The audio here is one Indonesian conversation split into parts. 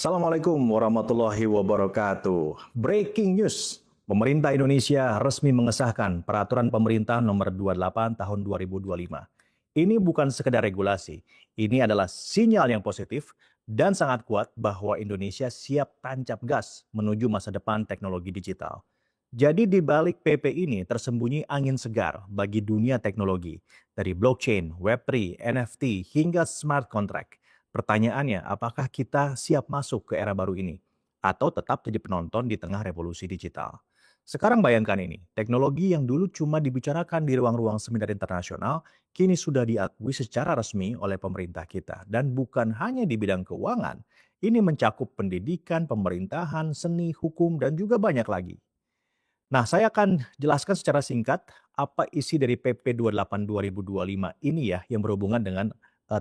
Assalamualaikum warahmatullahi wabarakatuh. Breaking news. Pemerintah Indonesia resmi mengesahkan Peraturan Pemerintah Nomor 28 Tahun 2025. Ini bukan sekedar regulasi, ini adalah sinyal yang positif dan sangat kuat bahwa Indonesia siap tancap gas menuju masa depan teknologi digital. Jadi di balik PP ini tersembunyi angin segar bagi dunia teknologi, dari blockchain, Web3, NFT, hingga smart contract. Pertanyaannya, apakah kita siap masuk ke era baru ini? Atau tetap jadi penonton di tengah revolusi digital? Sekarang bayangkan ini, teknologi yang dulu cuma dibicarakan di ruang-ruang seminar internasional, kini sudah diakui secara resmi oleh pemerintah kita. Dan bukan hanya di bidang keuangan, ini mencakup pendidikan, pemerintahan, seni, hukum, dan juga banyak lagi. Nah, saya akan jelaskan secara singkat apa isi dari PP 28 2025 ini ya yang berhubungan dengan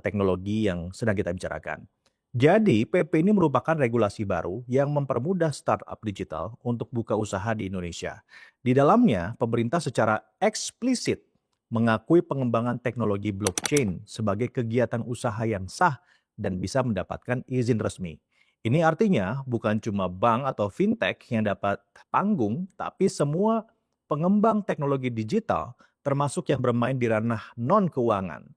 teknologi yang sedang kita bicarakan. Jadi, PP ini merupakan regulasi baru yang mempermudah startup digital untuk buka usaha di Indonesia. Di dalamnya, pemerintah secara eksplisit mengakui pengembangan teknologi blockchain sebagai kegiatan usaha yang sah dan bisa mendapatkan izin resmi. Ini artinya bukan cuma bank atau fintech yang dapat panggung, tapi semua pengembang teknologi digital, termasuk yang bermain di ranah non-keuangan.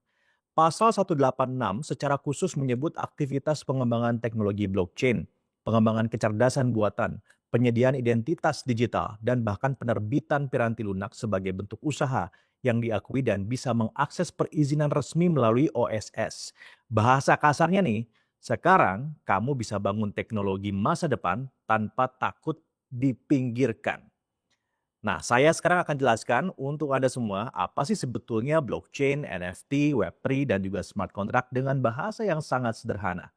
Pasal 186 secara khusus menyebut aktivitas pengembangan teknologi blockchain, pengembangan kecerdasan buatan, penyediaan identitas digital, dan bahkan penerbitan piranti lunak sebagai bentuk usaha yang diakui dan bisa mengakses perizinan resmi melalui OSS. Bahasa kasarnya nih, sekarang kamu bisa bangun teknologi masa depan tanpa takut dipinggirkan. Nah, saya sekarang akan jelaskan untuk Anda semua apa sih sebetulnya blockchain, NFT, Web3, dan juga smart contract dengan bahasa yang sangat sederhana.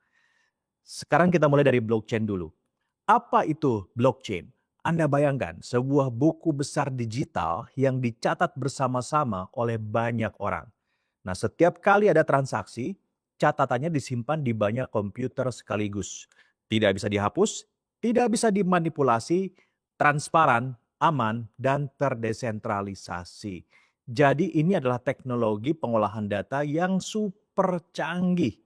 Sekarang kita mulai dari blockchain dulu. Apa itu blockchain? Anda bayangkan sebuah buku besar digital yang dicatat bersama-sama oleh banyak orang. Nah, setiap kali ada transaksi, catatannya disimpan di banyak komputer sekaligus. Tidak bisa dihapus, tidak bisa dimanipulasi, transparan, aman, dan terdesentralisasi. Jadi ini adalah teknologi pengolahan data yang super canggih.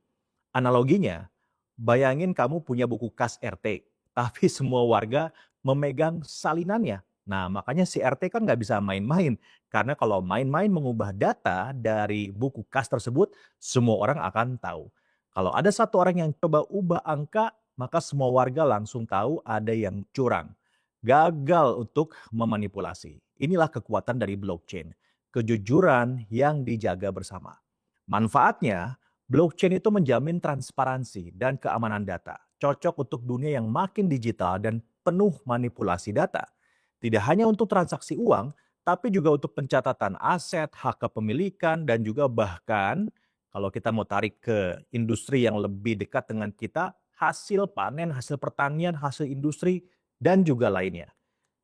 Analoginya, bayangin kamu punya buku kas RT, tapi semua warga memegang salinannya. Nah, makanya si RT kan nggak bisa main-main. Karena kalau main-main mengubah data dari buku kas tersebut, semua orang akan tahu. Kalau ada satu orang yang coba ubah angka, maka semua warga langsung tahu ada yang curang. Gagal untuk memanipulasi. Inilah kekuatan dari blockchain. Kejujuran yang dijaga bersama. Manfaatnya, blockchain itu menjamin transparansi dan keamanan data. Cocok untuk dunia yang makin digital dan penuh manipulasi data. Tidak hanya untuk transaksi uang, tapi juga untuk pencatatan aset, hak kepemilikan, dan juga bahkan kalau kita mau tarik ke industri yang lebih dekat dengan kita, hasil panen, hasil pertanian, hasil industri, dan juga lainnya.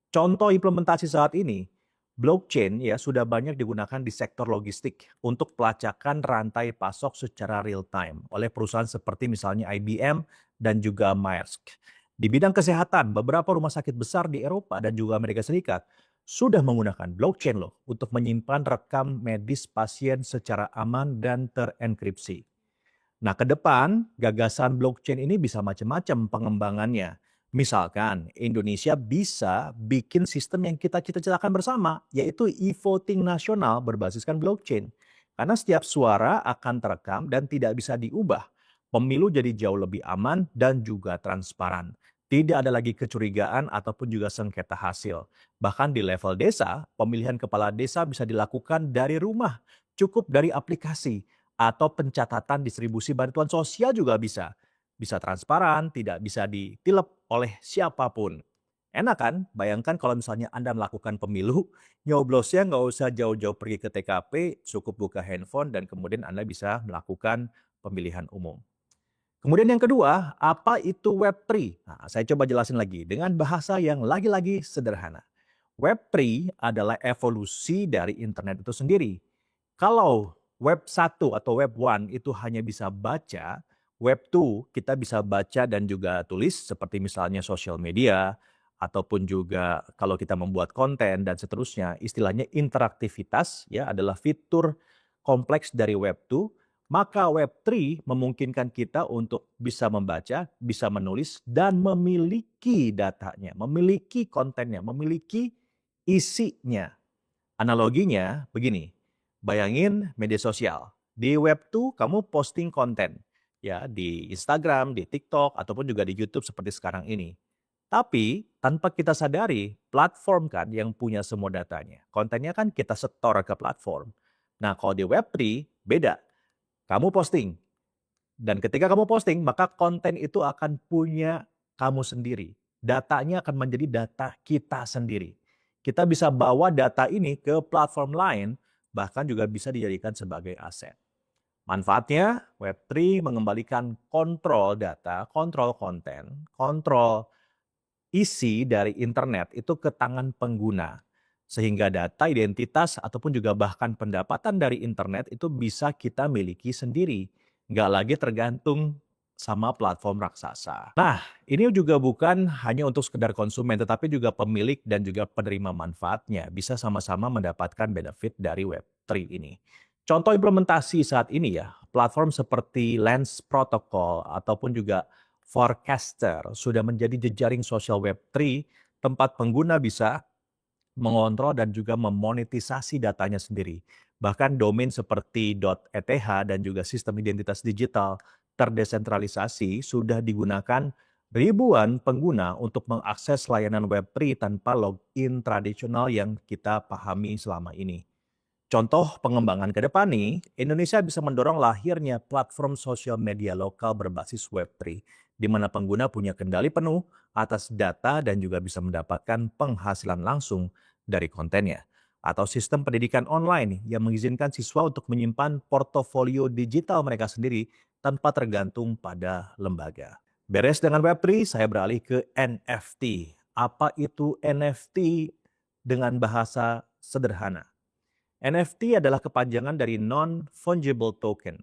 Contoh implementasi saat ini, blockchain ya sudah banyak digunakan di sektor logistik untuk pelacakan rantai pasok secara real time oleh perusahaan seperti misalnya IBM dan juga Maersk. Di bidang kesehatan, beberapa rumah sakit besar di Eropa dan juga Amerika Serikat sudah menggunakan blockchain loh untuk menyimpan rekam medis pasien secara aman dan terenkripsi. Nah, ke depan gagasan blockchain ini bisa macam-macam pengembangannya. Misalkan Indonesia bisa bikin sistem yang kita cita-citakan bersama, yaitu e-voting nasional berbasiskan blockchain. Karena setiap suara akan terekam dan tidak bisa diubah. Pemilu jadi jauh lebih aman dan juga transparan. Tidak ada lagi kecurigaan ataupun juga sengketa hasil. Bahkan di level desa, pemilihan kepala desa bisa dilakukan dari rumah, cukup dari aplikasi atau pencatatan distribusi bantuan sosial juga bisa. Bisa transparan, tidak bisa ditilep oleh siapapun. Enak kan? Bayangkan kalau misalnya Anda melakukan pemilu, nyoblosnya nggak usah jauh-jauh pergi ke TKP, cukup buka handphone dan kemudian Anda bisa melakukan pemilihan umum. Kemudian yang kedua, apa itu Web3? Nah, saya coba jelasin lagi dengan bahasa yang lagi-lagi sederhana. Web3 adalah evolusi dari internet itu sendiri. Kalau Web 1 atau Web 1 itu hanya bisa baca, Web 2 kita bisa baca dan juga tulis seperti misalnya sosial media, ataupun juga kalau kita membuat konten dan seterusnya, istilahnya interaktivitas ya adalah fitur kompleks dari Web 2. Maka Web3 memungkinkan kita untuk bisa membaca, bisa menulis, dan memiliki datanya, memiliki kontennya, memiliki isinya. Analoginya begini, bayangin media sosial. Di Web2 kamu posting konten ya di Instagram, di TikTok, ataupun juga di YouTube seperti sekarang ini. Tapi tanpa kita sadari, platform kan yang punya semua datanya. Kontennya kan kita setor ke platform. Nah, kalau di Web3 beda. Kamu posting, dan ketika kamu posting, maka konten itu akan punya kamu sendiri. Datanya akan menjadi data kita sendiri. Kita bisa bawa data ini ke platform lain, bahkan juga bisa dijadikan sebagai aset. Manfaatnya, Web3 mengembalikan kontrol data, kontrol konten, kontrol isi dari internet itu ke tangan pengguna. Sehingga data, identitas, ataupun juga bahkan pendapatan dari internet itu bisa kita miliki sendiri. Nggak lagi tergantung sama platform raksasa. Nah, ini juga bukan hanya untuk sekedar konsumen, tetapi juga pemilik dan juga penerima manfaatnya bisa sama-sama mendapatkan benefit dari Web3 ini. Contoh implementasi saat ini ya, platform seperti Lens Protocol ataupun juga Forecaster sudah menjadi jejaring sosial Web3 tempat pengguna bisa mengontrol dan juga memonetisasi datanya sendiri. Bahkan domain seperti .eth dan juga sistem identitas digital terdesentralisasi sudah digunakan ribuan pengguna untuk mengakses layanan Web3 tanpa login tradisional yang kita pahami selama ini. Contoh pengembangan ke depan nih, Indonesia bisa mendorong lahirnya platform sosial media lokal berbasis Web3, di mana pengguna punya kendali penuh atas data dan juga bisa mendapatkan penghasilan langsung dari kontennya. Atau sistem pendidikan online yang mengizinkan siswa untuk menyimpan portofolio digital mereka sendiri tanpa tergantung pada lembaga. Beres dengan Web3, saya beralih ke NFT. Apa itu NFT dengan bahasa sederhana? NFT adalah kepanjangan dari non-fungible token,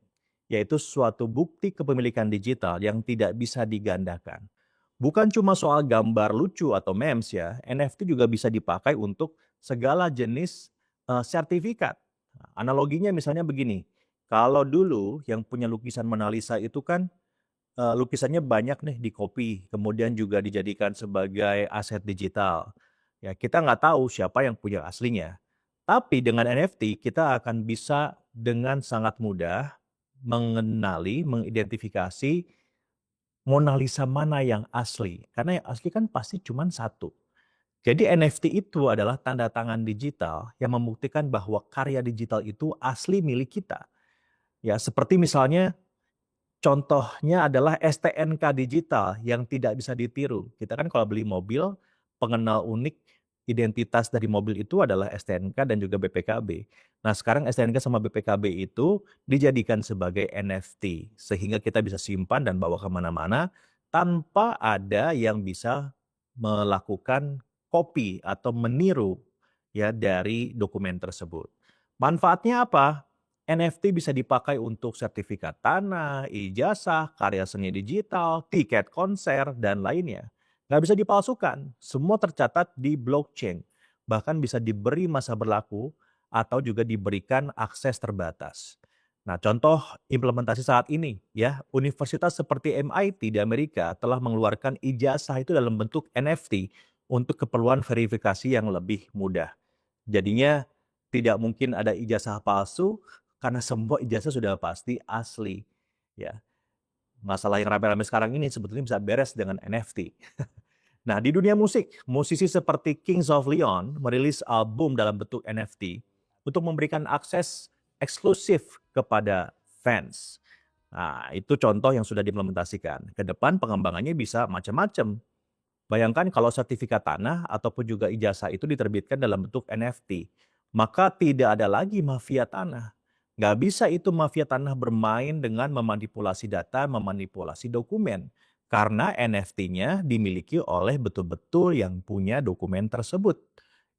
yaitu suatu bukti kepemilikan digital yang tidak bisa digandakan. Bukan cuma soal gambar lucu atau memes ya, NFT juga bisa dipakai untuk segala jenis sertifikat. Analoginya misalnya begini, kalau dulu yang punya lukisan Mona Lisa itu kan lukisannya banyak nih di copy, kemudian juga dijadikan sebagai aset digital. Ya, kita nggak tahu siapa yang punya aslinya. Tapi dengan NFT kita akan bisa dengan sangat mudah mengenali, mengidentifikasi Mona Lisa mana yang asli. Karena yang asli kan pasti cuma satu. Jadi NFT itu adalah tanda tangan digital yang membuktikan bahwa karya digital itu asli milik kita. Ya, seperti misalnya contohnya adalah STNK digital yang tidak bisa ditiru. Kita kan kalau beli mobil, pengenal unik identitas dari mobil itu adalah STNK dan juga BPKB. Nah, sekarang STNK sama BPKB itu dijadikan sebagai NFT, sehingga kita bisa simpan dan bawa kemana-mana tanpa ada yang bisa melakukan copy atau meniru ya dari dokumen tersebut. Manfaatnya apa? NFT bisa dipakai untuk sertifikat tanah, ijazah, karya seni digital, tiket konser, dan lainnya. Nggak bisa dipalsukan, semua tercatat di blockchain. Bahkan bisa diberi masa berlaku atau juga diberikan akses terbatas. Nah, contoh implementasi saat ini ya, universitas seperti MIT di Amerika telah mengeluarkan ijazah itu dalam bentuk NFT untuk keperluan verifikasi yang lebih mudah. Jadinya tidak mungkin ada ijazah palsu karena semua ijazah sudah pasti asli, ya. Masalah yang rame-rame sekarang ini sebetulnya bisa beres dengan NFT. Nah, di dunia musik, musisi seperti Kings of Leon merilis album dalam bentuk NFT untuk memberikan akses eksklusif kepada fans. Nah, itu contoh yang sudah diimplementasikan. Ke depan pengembangannya bisa macam-macam. Bayangkan kalau sertifikat tanah ataupun juga ijazah itu diterbitkan dalam bentuk NFT, maka tidak ada lagi mafia tanah. Nggak bisa itu mafia tanah bermain dengan memanipulasi data, memanipulasi dokumen. Karena NFT-nya dimiliki oleh betul-betul yang punya dokumen tersebut.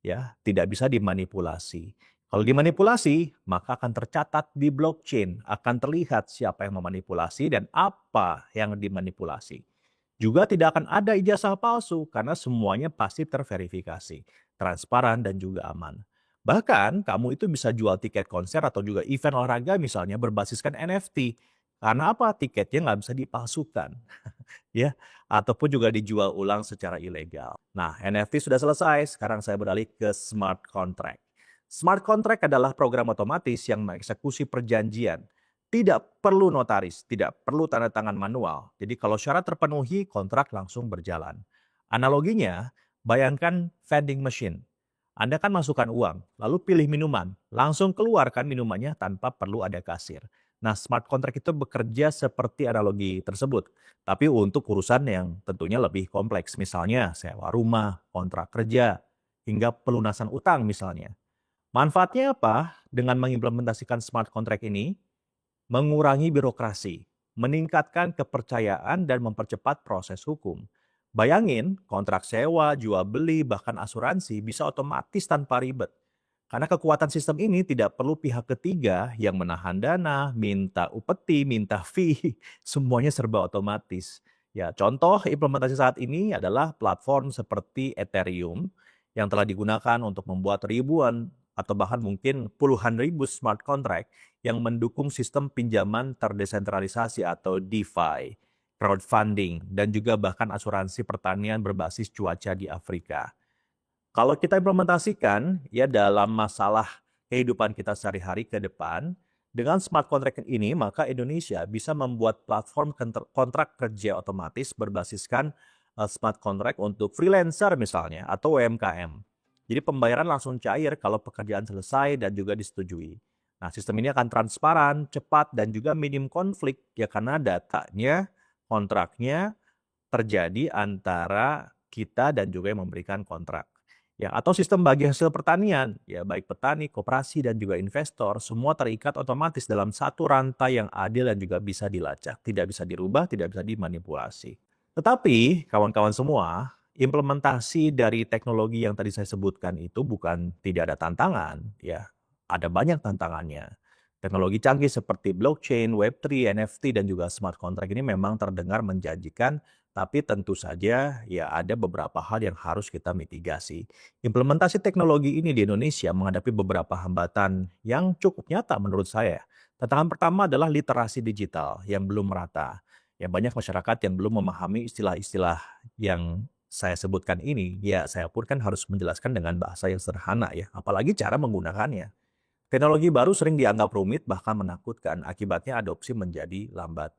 Ya, tidak bisa dimanipulasi. Kalau dimanipulasi, maka akan tercatat di blockchain, akan terlihat siapa yang memanipulasi dan apa yang dimanipulasi. Juga tidak akan ada ijazah palsu karena semuanya pasti terverifikasi, transparan dan juga aman. Bahkan kamu itu bisa jual tiket konser atau juga event olahraga misalnya berbasiskan NFT. Karena apa? Tiketnya nggak bisa dipalsukan. Ya, ataupun juga dijual ulang secara ilegal. Nah, NFT sudah selesai, sekarang saya beralih ke smart contract. Smart contract adalah program otomatis yang mengeksekusi perjanjian. Tidak perlu notaris, tidak perlu tanda tangan manual. Jadi kalau syarat terpenuhi, kontrak langsung berjalan. Analoginya, bayangkan vending machine. Anda kan masukkan uang, lalu pilih minuman, langsung keluarkan minumannya tanpa perlu ada kasir. Nah, smart contract itu bekerja seperti analogi tersebut. Tapi untuk urusan yang tentunya lebih kompleks, misalnya sewa rumah, kontrak kerja, hingga pelunasan utang misalnya. Manfaatnya apa? Dengan mengimplementasikan smart contract ini, mengurangi birokrasi, meningkatkan kepercayaan dan mempercepat proses hukum. Bayangin, kontrak sewa, jual beli, bahkan asuransi bisa otomatis tanpa ribet. Karena kekuatan sistem ini tidak perlu pihak ketiga yang menahan dana, minta upeti, minta fee, semuanya serba otomatis. Ya, contoh implementasi saat ini adalah platform seperti Ethereum yang telah digunakan untuk membuat ribuan atau bahkan mungkin puluhan ribu smart contract yang mendukung sistem pinjaman terdesentralisasi atau DeFi, crowdfunding, dan juga bahkan asuransi pertanian berbasis cuaca di Afrika. Kalau kita implementasikan ya dalam masalah kehidupan kita sehari-hari ke depan, dengan smart contract ini maka Indonesia bisa membuat platform kontrak kerja otomatis berbasiskan smart contract untuk freelancer misalnya atau UMKM. Jadi pembayaran langsung cair kalau pekerjaan selesai dan juga disetujui. Nah, sistem ini akan transparan, cepat, dan juga minim konflik ya karena datanya, kontraknya terjadi antara kita dan juga yang memberikan kontrak. Ya, atau sistem bagi hasil pertanian, ya baik petani, koperasi dan juga investor semua terikat otomatis dalam satu rantai yang adil dan juga bisa dilacak, tidak bisa dirubah, tidak bisa dimanipulasi. Tetapi kawan-kawan semua, implementasi dari teknologi yang tadi saya sebutkan itu bukan tidak ada tantangan, ya. Ada banyak tantangannya. Teknologi canggih seperti blockchain, Web3, NFT dan juga smart contract ini memang terdengar menjanjikan, tapi tentu saja ya ada beberapa hal yang harus kita mitigasi. Implementasi teknologi ini di Indonesia menghadapi beberapa hambatan yang cukup nyata menurut saya. Tantangan pertama adalah literasi digital yang belum merata. Ya banyak masyarakat yang belum memahami istilah-istilah yang saya sebutkan ini, ya saya pun kan harus menjelaskan dengan bahasa yang sederhana ya, apalagi cara menggunakannya. Teknologi baru sering dianggap rumit bahkan menakutkan, akibatnya adopsi menjadi lambat.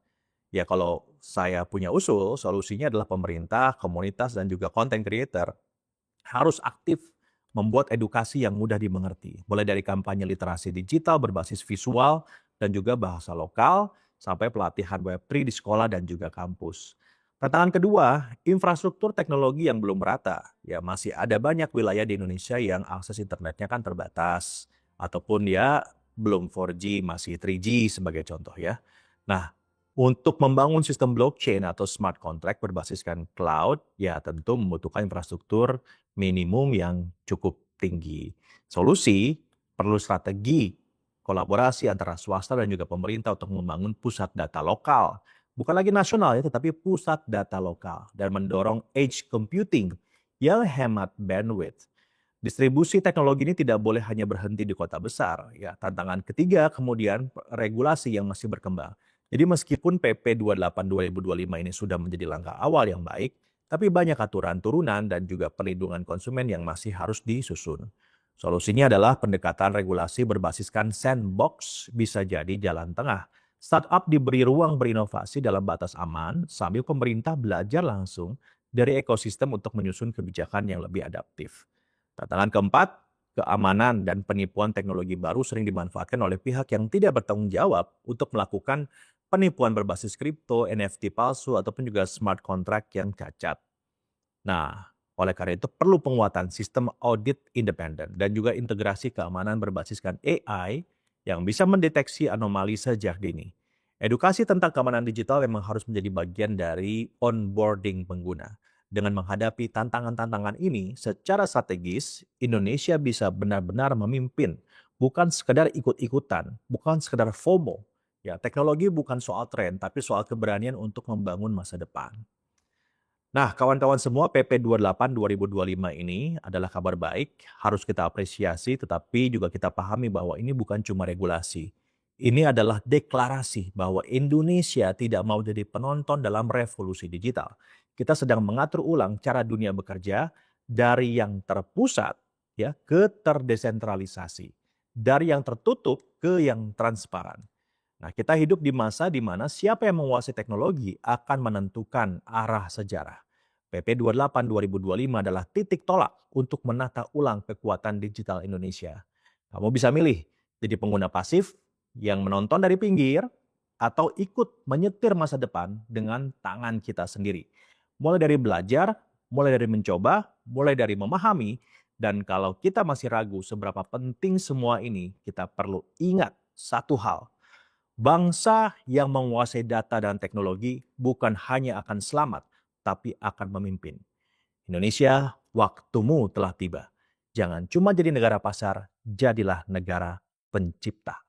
Ya kalau saya punya usul, solusinya adalah pemerintah, komunitas, dan juga content creator harus aktif membuat edukasi yang mudah dimengerti. Mulai dari kampanye literasi digital berbasis visual dan juga bahasa lokal, sampai pelatihan Web3 di sekolah dan juga kampus. Tantangan kedua, infrastruktur teknologi yang belum merata. Ya masih ada banyak wilayah di Indonesia yang akses internetnya kan terbatas. Ataupun ya belum 4G, masih 3G sebagai contoh ya. Nah, untuk membangun sistem blockchain atau smart contract berbasiskan cloud, ya tentu membutuhkan infrastruktur minimum yang cukup tinggi. Solusi perlu strategi kolaborasi antara swasta dan juga pemerintah untuk membangun pusat data lokal. Bukan lagi nasional ya, tetapi pusat data lokal dan mendorong edge computing yang hemat bandwidth. Distribusi teknologi ini tidak boleh hanya berhenti di kota besar. Ya, tantangan ketiga kemudian regulasi yang masih berkembang. Jadi meskipun PP 28 2025 ini sudah menjadi langkah awal yang baik, tapi banyak aturan turunan dan juga perlindungan konsumen yang masih harus disusun. Solusinya adalah pendekatan regulasi berbasiskan sandbox bisa jadi jalan tengah. Startup diberi ruang berinovasi dalam batas aman sambil pemerintah belajar langsung dari ekosistem untuk menyusun kebijakan yang lebih adaptif. Tantangan keempat, keamanan dan penipuan teknologi baru sering dimanfaatkan oleh pihak yang tidak bertanggung jawab untuk melakukan penipuan berbasis kripto, NFT palsu, ataupun juga smart contract yang cacat. Nah, oleh karena itu perlu penguatan sistem audit independen dan juga integrasi keamanan berbasiskan AI yang bisa mendeteksi anomali sejak dini. Edukasi tentang keamanan digital memang harus menjadi bagian dari onboarding pengguna. Dengan menghadapi tantangan-tantangan ini secara strategis, Indonesia bisa benar-benar memimpin, bukan sekedar ikut-ikutan, bukan sekedar FOMO. Ya, teknologi bukan soal tren, tapi soal keberanian untuk membangun masa depan. Nah, kawan-kawan semua, PP 28 2025 ini adalah kabar baik, harus kita apresiasi, tetapi juga kita pahami bahwa ini bukan cuma regulasi. Ini adalah deklarasi bahwa Indonesia tidak mau jadi penonton dalam revolusi digital. Kita sedang mengatur ulang cara dunia bekerja dari yang terpusat ya ke terdesentralisasi, dari yang tertutup ke yang transparan. Nah, kita hidup di masa di mana siapa yang menguasai teknologi akan menentukan arah sejarah. PP 28 2025 adalah titik tolak untuk menata ulang kekuatan digital Indonesia. Kamu bisa milih jadi pengguna pasif yang menonton dari pinggir atau ikut menyetir masa depan dengan tangan kita sendiri. Mulai dari belajar, mulai dari mencoba, mulai dari memahami, dan kalau kita masih ragu seberapa penting semua ini, kita perlu ingat satu hal. Bangsa yang menguasai data dan teknologi bukan hanya akan selamat, tapi akan memimpin. Indonesia, waktumu telah tiba. Jangan cuma jadi negara pasar, jadilah negara pencipta.